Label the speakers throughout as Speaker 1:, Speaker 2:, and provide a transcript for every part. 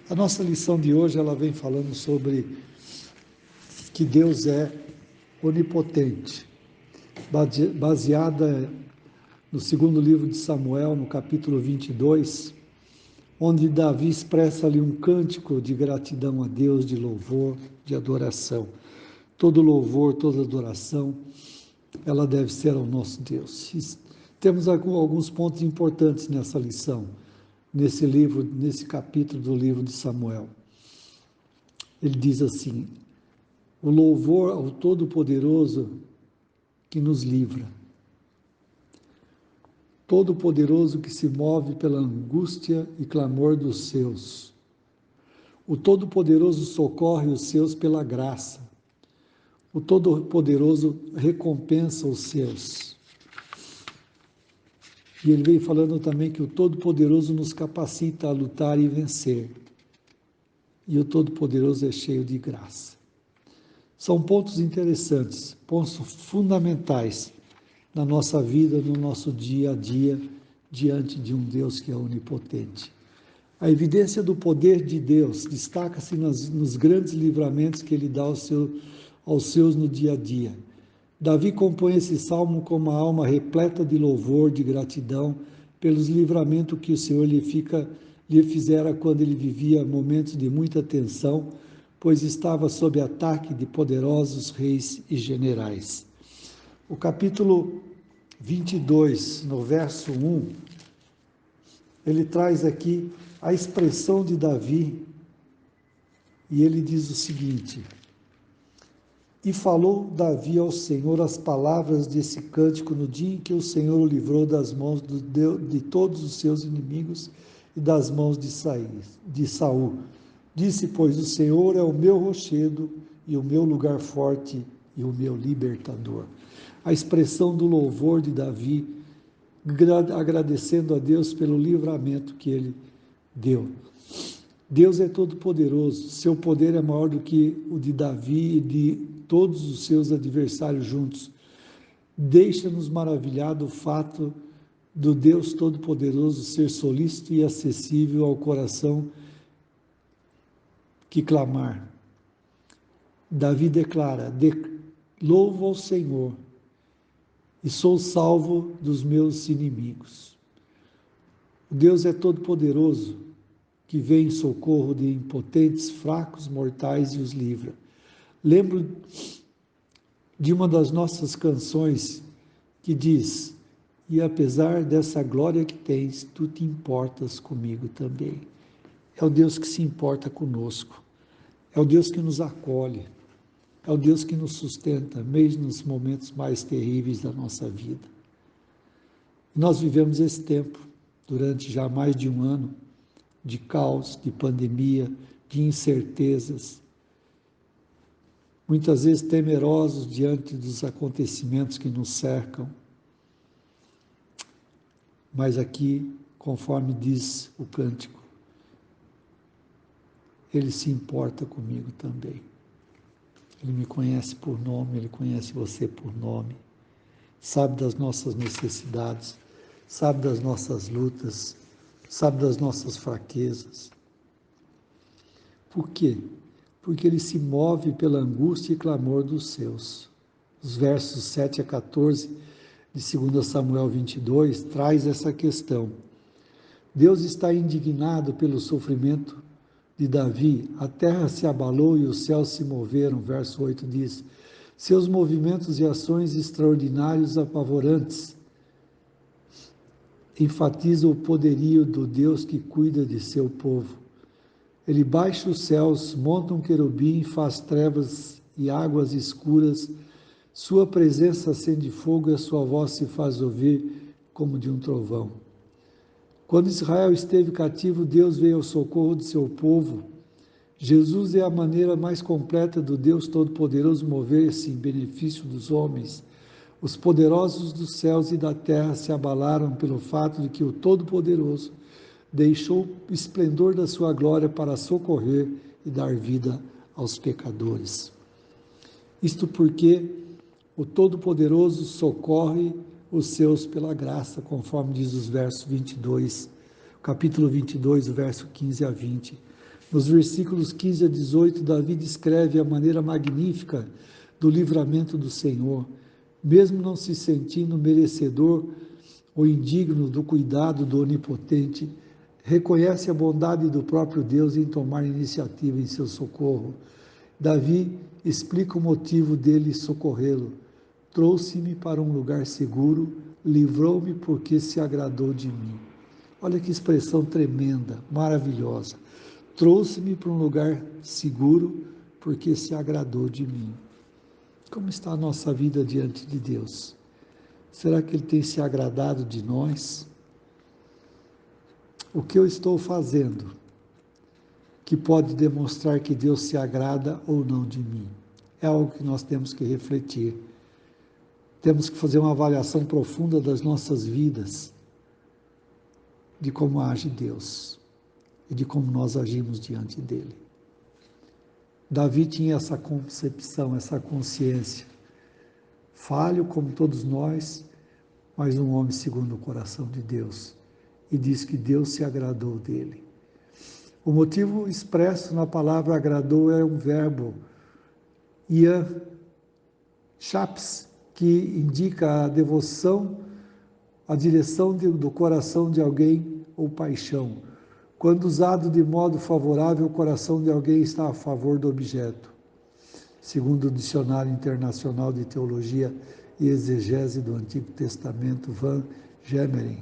Speaker 1: A nossa lição de hoje, ela vem falando sobre que Deus é onipotente, baseada no segundo livro de Samuel, no capítulo 22, onde Davi expressa ali um cântico de gratidão a Deus, de louvor, de adoração. Todo louvor, toda adoração, ela deve ser ao nosso Deus. Temos alguns pontos importantes nessa lição, nesse livro, nesse capítulo do livro de Samuel. Ele diz assim: o louvor ao Todo-Poderoso que nos livra, Todo-Poderoso que se move pela angústia e clamor dos seus. O Todo-Poderoso socorre os seus pela graça. O Todo-Poderoso recompensa os seus. E ele vem falando também que o Todo-Poderoso nos capacita a lutar e vencer. E o Todo-Poderoso é cheio de graça. São pontos interessantes, pontos fundamentais na nossa vida, no nosso dia a dia, diante de um Deus que é onipotente. A evidência do poder de Deus destaca-se nos grandes livramentos que Ele dá aos seus no dia a dia. Davi compõe esse salmo com uma alma repleta de louvor, de gratidão, pelos livramentos que o Senhor lhe fizera quando ele vivia momentos de muita tensão, pois estava sob ataque de poderosos reis e generais. O capítulo 22, no verso 1, ele traz aqui a expressão de Davi, e ele diz o seguinte: e falou Davi ao Senhor as palavras desse cântico no dia em que o Senhor o livrou das mãos de todos os seus inimigos e das mãos de Saul. Disse, pois, o Senhor é o meu rochedo e o meu lugar forte e o meu libertador. A expressão do louvor de Davi, agradecendo a Deus pelo livramento que ele deu. Deus é todo-poderoso, seu poder é maior do que o de Davi e de todos os seus adversários juntos. Deixa-nos maravilhar do fato do Deus Todo-Poderoso ser solícito e acessível ao coração que clamar. Davi declara: louvo ao Senhor e sou salvo dos meus inimigos. O Deus é todo-poderoso, que vem em socorro de impotentes, fracos, mortais e os livra. Lembro de uma das nossas canções que diz: e apesar dessa glória que tens, tu te importas comigo também. É o Deus que se importa conosco, é o Deus que nos acolhe, é o Deus que nos sustenta, mesmo nos momentos mais terríveis da nossa vida. Nós vivemos esse tempo, durante já mais de um ano, de caos, de pandemia, de incertezas, muitas vezes temerosos diante dos acontecimentos que nos cercam. Mas aqui, conforme diz o cântico, Ele se importa comigo também. Ele me conhece por nome, Ele conhece você por nome, sabe das nossas necessidades, sabe das nossas lutas, sabe das nossas fraquezas. Por quê? Porque Ele se move pela angústia e clamor dos seus. Os versos 7 a 14 de 2 Samuel 22 traz essa questão. Deus está indignado pelo sofrimento de Davi, a terra se abalou e os céus se moveram, verso 8 diz, seus movimentos e ações extraordinários apavorantes enfatiza o poderio do Deus que cuida de seu povo. Ele baixa os céus, monta um querubim, faz trevas e águas escuras, sua presença acende fogo e a sua voz se faz ouvir como de um trovão. Quando Israel esteve cativo, Deus veio ao socorro de seu povo. Jesus é a maneira mais completa do Deus Todo-Poderoso mover-se em benefício dos homens. Os poderosos dos céus e da terra se abalaram pelo fato de que o Todo-Poderoso deixou o esplendor da sua glória para socorrer e dar vida aos pecadores. Isto porque o Todo-Poderoso socorre os seus pela graça, conforme diz os versos 22, capítulo 22, o verso 15 a 20. Nos versículos 15 a 18, Davi descreve a maneira magnífica do livramento do Senhor, mesmo não se sentindo merecedor ou indigno do cuidado do Onipotente, reconhece a bondade do próprio Deus em tomar iniciativa em seu socorro. Davi explica o motivo dele socorrê-lo. Trouxe-me para um lugar seguro, livrou-me porque se agradou de mim. Olha que expressão tremenda, maravilhosa. Trouxe-me para um lugar seguro porque se agradou de mim. Como está a nossa vida diante de Deus? Será que Ele tem se agradado de nós? O que eu estou fazendo que pode demonstrar que Deus se agrada ou não de mim? É algo que nós temos que refletir. Temos que fazer uma avaliação profunda das nossas vidas, de como age Deus e de como nós agimos diante dele. Davi tinha essa concepção, essa consciência. Falho como todos nós, mas um homem segundo o coração de Deus. E diz que Deus se agradou dele. O motivo expresso na palavra agradou é um verbo, ian chaps, que indica a devoção, a direção do coração de alguém ou paixão. Quando usado de modo favorável, o coração de alguém está a favor do objeto. Segundo o Dicionário Internacional de Teologia e Exegese do Antigo Testamento, Van Gemeren.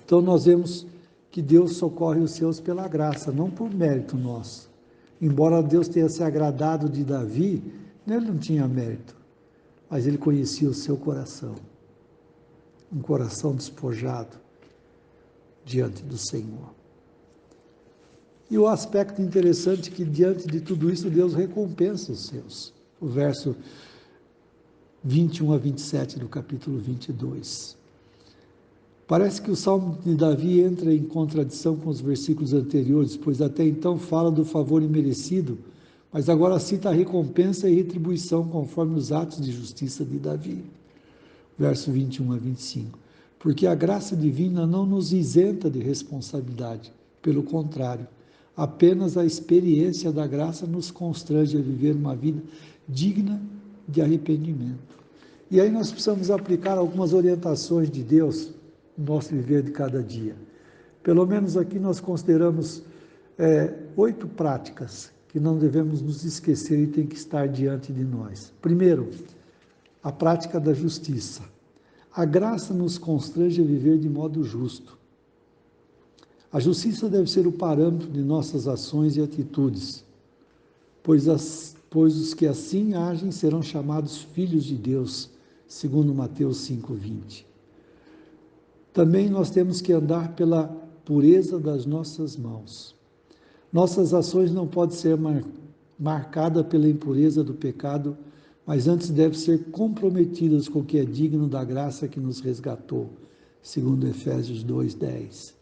Speaker 1: Então nós vemos que Deus socorre os seus pela graça, não por mérito nosso. Embora Deus tenha se agradado de Davi, ele não tinha mérito, mas ele conhecia o seu coração. Um coração despojado diante do Senhor. E o aspecto interessante é que diante de tudo isso, Deus recompensa os seus. O verso 21 a 27 do capítulo 22. Parece que o Salmo de Davi entra em contradição com os versículos anteriores, pois até então fala do favor imerecido, mas agora cita a recompensa e retribuição conforme os atos de justiça de Davi. Verso 21 a 25. Porque a graça divina não nos isenta de responsabilidade, pelo contrário, apenas a experiência da graça nos constrange a viver uma vida digna de arrependimento. E aí nós precisamos aplicar algumas orientações de Deus no nosso viver de cada dia. Pelo menos aqui nós consideramos 8 práticas que não devemos nos esquecer e tem que estar diante de nós. Primeiro, a prática da justiça. A graça nos constrange a viver de modo justo. A justiça deve ser o parâmetro de nossas ações e atitudes, pois os que assim agem serão chamados filhos de Deus, segundo Mateus 5:20. Também nós temos que andar pela pureza das nossas mãos. Nossas ações não podem ser marcadas pela impureza do pecado, mas antes devem ser comprometidas com o que é digno da graça que nos resgatou, segundo Efésios 2:10.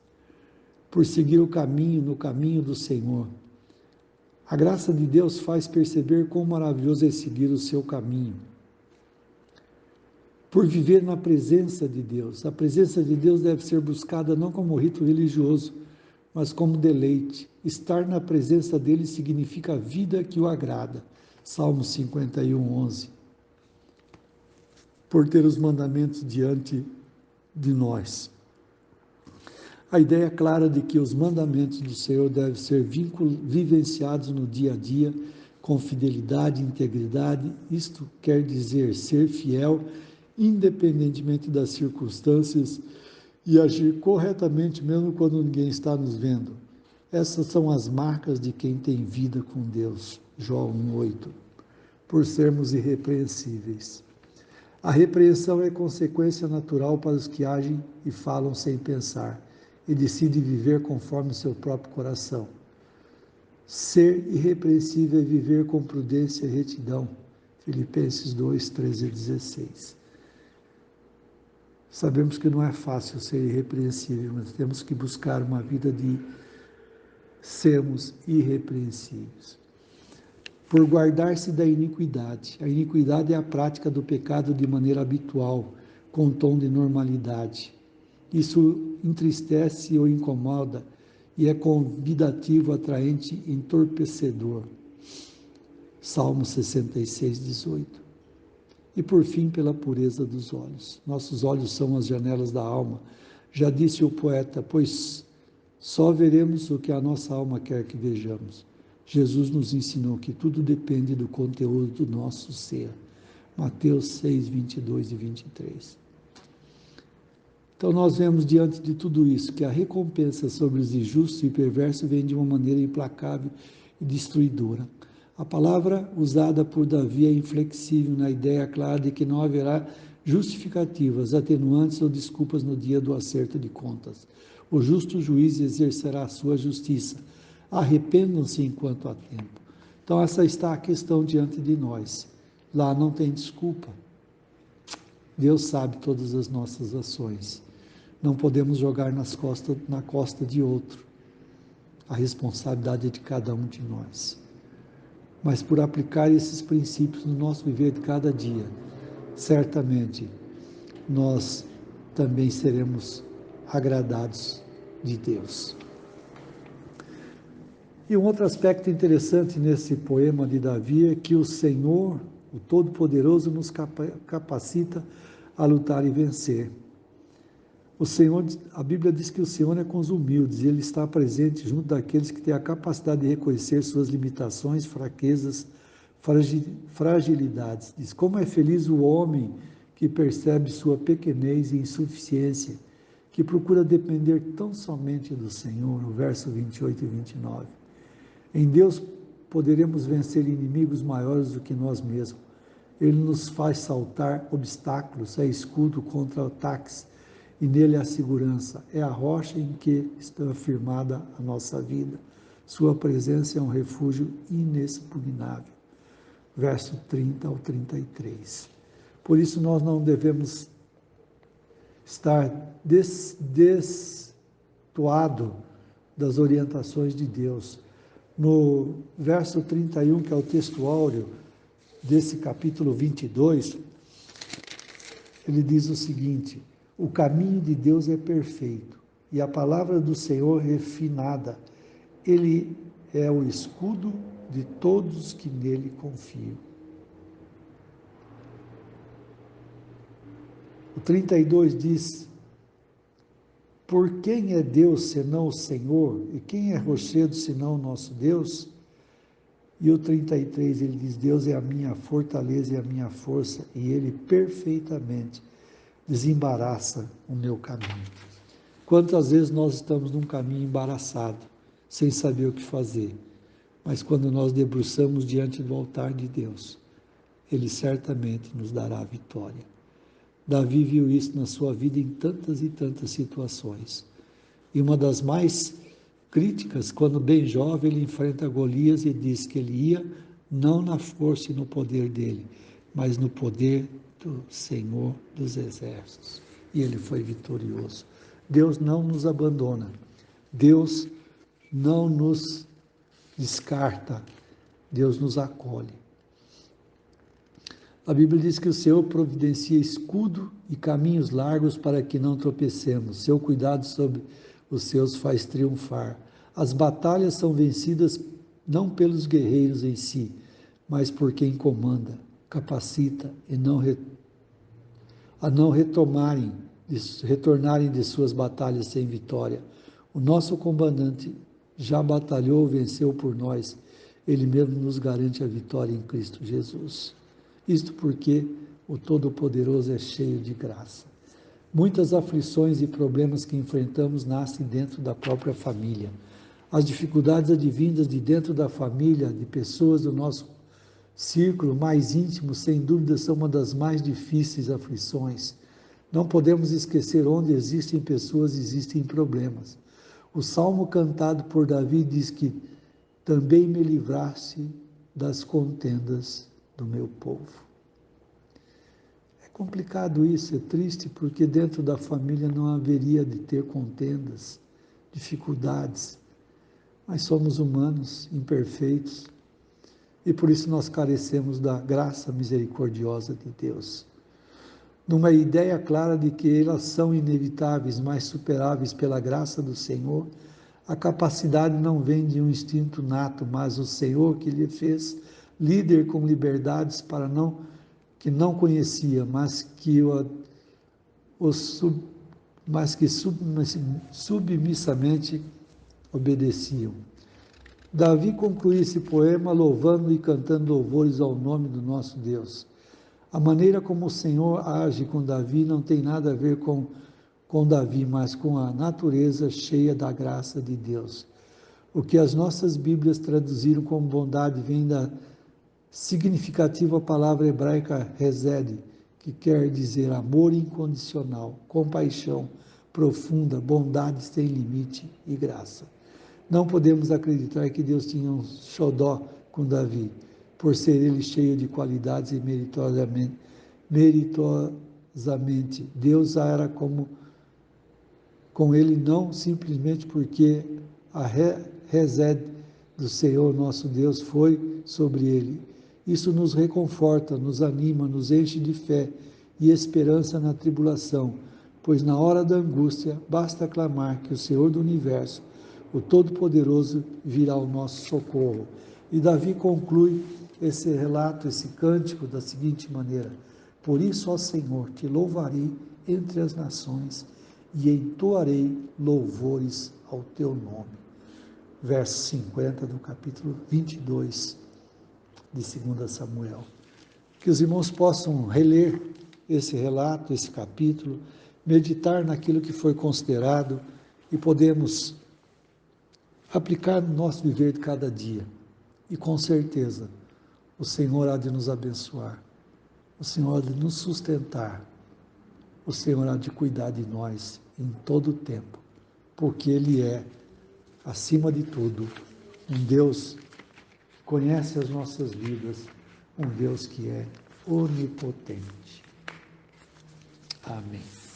Speaker 1: Por seguir no caminho do Senhor. A graça de Deus faz perceber quão maravilhoso é seguir o seu caminho. Por viver na presença de Deus. A presença de Deus deve ser buscada não como rito religioso, mas como deleite. Estar na presença dele significa a vida que o agrada. Salmo 51:11. Por ter os mandamentos diante de nós. A ideia clara de que os mandamentos do Senhor devem ser vivenciados no dia a dia com fidelidade e integridade, isto quer dizer ser fiel independentemente das circunstâncias e agir corretamente mesmo quando ninguém está nos vendo. Essas são as marcas de quem tem vida com Deus. João 1:8. Por sermos irrepreensíveis. A repreensão é consequência natural para os que agem e falam sem pensar e decidem viver conforme o seu próprio coração. Ser irrepreensível é viver com prudência e retidão. Filipenses 2:13-16. Sabemos que não é fácil ser irrepreensível, mas temos que buscar uma vida de sermos irrepreensíveis. Por guardar-se da iniquidade. A iniquidade é a prática do pecado de maneira habitual, com tom de normalidade. Isso entristece ou incomoda e é convidativo, atraente, entorpecedor. Salmo 66, 18. E por fim, pela pureza dos olhos. Nossos olhos são as janelas da alma. Já disse o poeta, pois só veremos o que a nossa alma quer que vejamos. Jesus nos ensinou que tudo depende do conteúdo do nosso ser. Mateus 6, 22 e 23. Então nós vemos diante de tudo isso que a recompensa sobre os injustos e perversos vem de uma maneira implacável e destruidora. A palavra usada por Davi é inflexível na ideia clara de que não haverá justificativas, atenuantes ou desculpas no dia do acerto de contas. O justo juiz exercerá a sua justiça. Arrependam-se enquanto há tempo. Então essa está a questão diante de nós. Lá não tem desculpa. Deus sabe todas as nossas ações. Não podemos jogar na costa de outro. A responsabilidade é de cada um de nós. Mas por aplicar esses princípios no nosso viver de cada dia, certamente nós também seremos agradados de Deus. E um outro aspecto interessante nesse poema de Davi é que o Senhor, o Todo-Poderoso, nos capacita a lutar e vencer. O Senhor, a Bíblia diz que o Senhor é com os humildes, e Ele está presente junto daqueles que têm a capacidade de reconhecer suas limitações, fraquezas, fragilidades. Diz, como é feliz o homem que percebe sua pequenez e insuficiência, que procura depender tão somente do Senhor, no verso 28 e 29. Em Deus poderemos vencer inimigos maiores do que nós mesmos. Ele nos faz saltar obstáculos, é escudo contra ataques, e nele a segurança, é a rocha em que está firmada a nossa vida. Sua presença é um refúgio inexpugnável. Verso 30 ao 33. Por isso nós não devemos estar destoado das orientações de Deus. No verso 31, que é o texto áureo desse capítulo 22, ele diz o seguinte: o caminho de Deus é perfeito, e a palavra do Senhor refinada. Ele é o escudo de todos que nele confiam. O 32 diz: por quem é Deus senão o Senhor? E quem é rochedo senão o nosso Deus? E o 33 ele diz: Deus é a minha fortaleza e a minha força, e Ele perfeitamente desembaraça o meu caminho. Quantas vezes nós estamos num caminho embaraçado, sem saber o que fazer, mas quando nós debruçamos diante do altar de Deus, Ele certamente nos dará a vitória. Davi viu isso na sua vida em tantas e tantas situações. E uma das mais críticas, quando bem jovem, ele enfrenta Golias e diz que ele ia não na força e no poder dele, mas no poder do Senhor dos Exércitos. E ele foi vitorioso. Deus não nos abandona. Deus não nos descarta. Deus nos acolhe. A Bíblia diz que o Senhor providencia escudo e caminhos largos para que não tropecemos. Seu cuidado sobre os seus faz triunfar. As batalhas são vencidas não pelos guerreiros em si, mas por quem comanda, capacita e a não retornarem de suas batalhas sem vitória. O nosso comandante já batalhou, venceu por nós. Ele mesmo nos garante a vitória em Cristo Jesus. Isto porque o Todo-Poderoso é cheio de graça. Muitas aflições e problemas que enfrentamos nascem dentro da própria família. As dificuldades advindas de dentro da família, de pessoas do nosso círculo mais íntimo, sem dúvida, são uma das mais difíceis aflições. Não podemos esquecer: onde existem pessoas, existem problemas. O salmo cantado por Davi diz que também me livraste das contendas do meu povo. É complicado isso, é triste, porque dentro da família não haveria de ter contendas, dificuldades, mas somos humanos, imperfeitos, e por isso nós carecemos da graça misericordiosa de Deus. Numa ideia clara de que elas são inevitáveis, mas superáveis pela graça do Senhor, A capacidade não vem de um instinto nato, mas o Senhor que lhe fez líder com liberdades que não conhecia, mas que submissamente obedeciam. Davi conclui esse poema louvando e cantando louvores ao nome do nosso Deus. A maneira como o Senhor age com Davi não tem nada a ver com Davi, mas com a natureza cheia da graça de Deus. O que as nossas Bíblias traduziram como bondade vem da significativa palavra hebraica hesed, que quer dizer amor incondicional, compaixão profunda, bondade sem limite e graça. Não podemos acreditar que Deus tinha um xodó com Davi, por ser ele cheio de qualidades e meritoriosamente. Deus era com ele não simplesmente porque a hesed do Senhor nosso Deus foi sobre ele. Isso nos reconforta, nos anima, nos enche de fé e esperança na tribulação, pois na hora da angústia basta clamar que o Senhor do Universo, o Todo-Poderoso, virá ao nosso socorro. E Davi conclui esse relato, esse cântico da seguinte maneira: por isso, ó Senhor, te louvarei entre as nações e entoarei louvores ao teu nome. Verso 50 do capítulo 22 de 2 Samuel. Que os irmãos possam reler esse relato, esse capítulo, meditar naquilo que foi considerado e podemos aplicar no nosso viver de cada dia. E com certeza, o Senhor há de nos abençoar, o Senhor há de nos sustentar, o Senhor há de cuidar de nós em todo o tempo, porque Ele é, acima de tudo, um Deus que conhece as nossas vidas, um Deus que é onipotente. Amém.